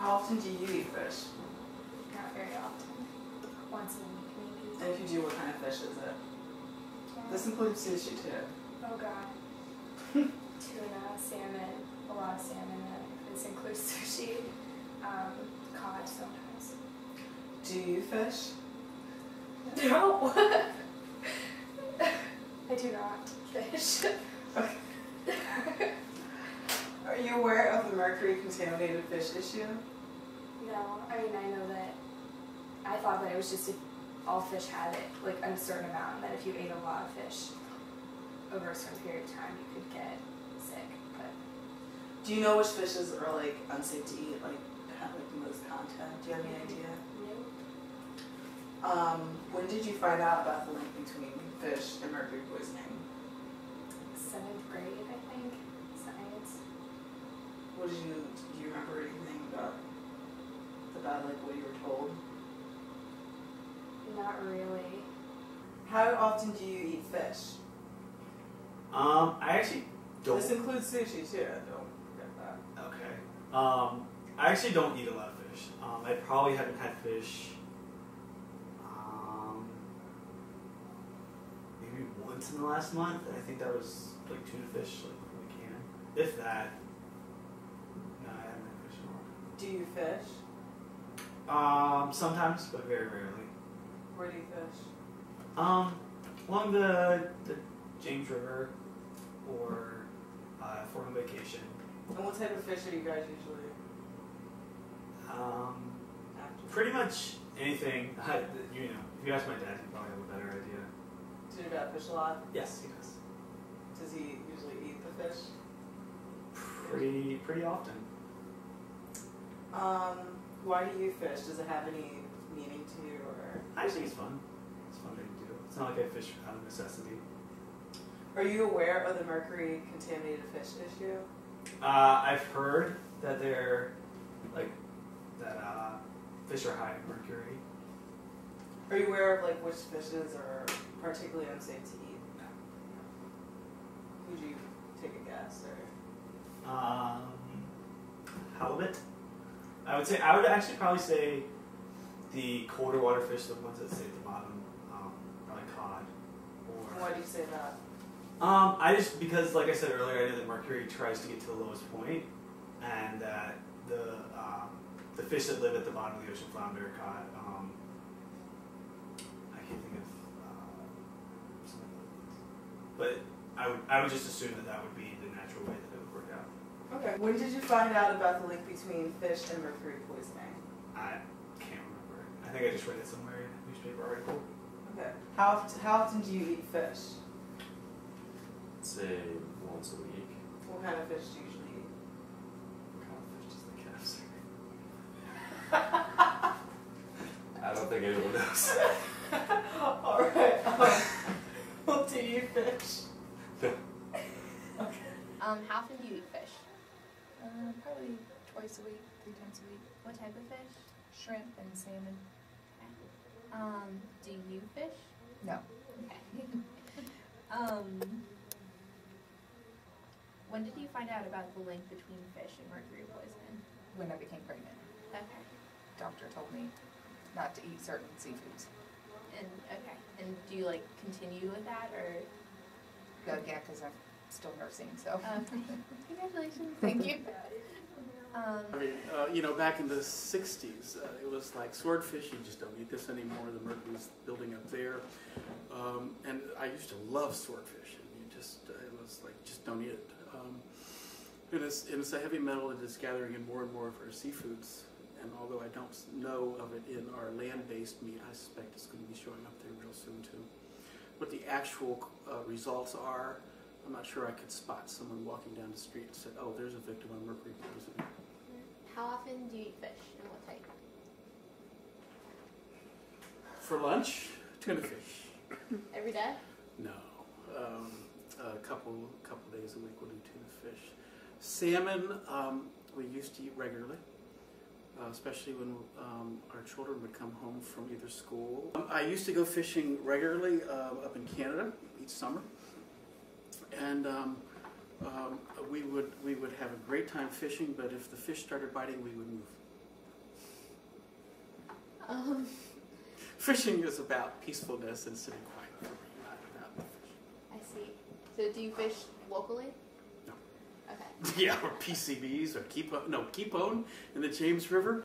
How often do you eat fish? Not very often. Once a week maybe. And if you do, what kind of fish is it? Yeah. This includes sushi too. Oh god. Tuna, salmon, a lot of salmon. This includes sushi, cod sometimes. Do you fish? No. I do not fish. Are you aware of the mercury contaminated fish issue? No, I mean I know that. I thought that it was just if all fish had it, like a certain amount, and that if you ate a lot of fish over a certain period of time, you could get sick. But do you know which fishes are like unsafe to eat, like have like the most content? Do you have any idea? no. When did you find out about the link between fish and mercury poisoning? 7th grade, I think. Science. Do you remember anything about like what you were told? Not really. How often do you eat fish? I actually don't. This includes sushi too. Don't forget that. Okay. I actually don't eat a lot of fish. I probably haven't had fish maybe once in the last month. I think that was like tuna fish, like from a can. If that. No, I haven't had fish in a while. Do you fish? Sometimes, but very rarely. Where do you fish? Along the James River, or if we're on vacation. And what type of fish are you guys usually after? Pretty much anything. You know, if you ask my dad, he'd probably have a better idea. Does your dad fish a lot? Yes, he does. Does he usually eat the fish? Pretty often. Why do you fish? Does it have any meaning to you, or? I just think it's fun. It's a fun thing to do. It's not like I fish out of necessity. Are you aware of the mercury contaminated fish issue? I've heard that fish are high in mercury. Are you aware of like which fishes are particularly unsafe to eat? No. Would you take a guess, or? Halibut. I would actually probably say the colder water fish, the ones that stay at the bottom, probably cod. Or Why do you say that? Because like I said earlier, I know that mercury tries to get to the lowest point, and that the fish that live at the bottom of the ocean, flounder, cod, I can't think of something like that. But I would just assume that would be the natural way that it would work out. Okay. When did you find out about the link between fish and mercury poisoning? I can't remember. I think I just read it somewhere in a newspaper article. Okay. How often do you eat fish? I'd say once a week. What kind of fish do you usually eat? What kind of fish does the cat serve? I don't think anyone knows. Alright. Well, do you fish? No. Okay. How often do you eat fish? Probably twice a week, 3 times a week. What type of fish? Shrimp and salmon. Do you fish? No. Okay. When did you find out about the link between fish and mercury poisoning? When I became pregnant, Okay. doctor told me not to eat certain seafoods. And do you like continue with that, or? Yeah, because I'm still nursing, so. Congratulations. Thank you. I mean, back in the 60s, it was like swordfish, you just don't eat this anymore, the mercury's building up there. And I used to love swordfish, and it was like, just don't eat it. And it's a heavy metal that is gathering in more and more of our seafoods, and although I don't know of it in our land-based meat, I suspect it's going to be showing up there real soon too. What the actual results are, I'm not sure I could spot someone walking down the street and say, oh, there's a victim of mercury poisoning. How often do you eat fish, and what type? For lunch, tuna fish. Every day? No. A couple days a week we'll do tuna fish. Salmon, we used to eat regularly, especially when our children would come home from either school. I used to go fishing regularly up in Canada each summer, and we would have a great time fishing. But if the fish started biting, we would move. Fishing is about peacefulness and sitting quiet for me, not about the fishing. I see. So do you fish locally? No. Okay. Yeah, or PCBs or Keepone in the James River.